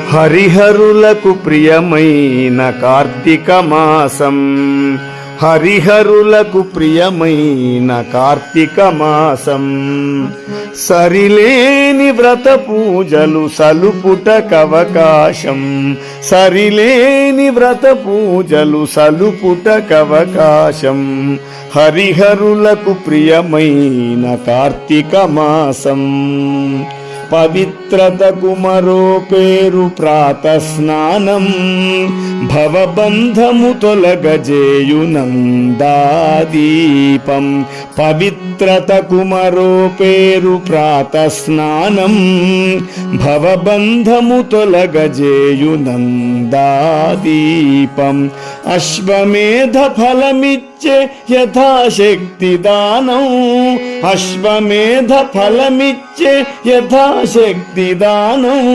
హరిహరులకు ప్రియమైన కార్తీక మాసం, హరిహరులకు ప్రియమైన కార్తీక మాసం. సరిలేని వ్రత పూజలు సలుపుటకవకాశం, సరిలేని వ్రత పూజలు సలుపుటకవకాశం. హరిహరులకు ప్రియమైన కార్తీక మాసం. పవిత్రతకు మరో పేరు ప్రాతస్నానం, భవబంధము తొలగజేయునందాదీపం. పవిత్రతకు మరో పేరు ప్రాతస్నానం, భవబంధము తొలగజేయునందాదీపం. అశ్వమేధ ఫలమిచ్చే యథాశక్తి దానం, అశ్వమేధ ఫలమిచ్చే యథాశక్తి దానం.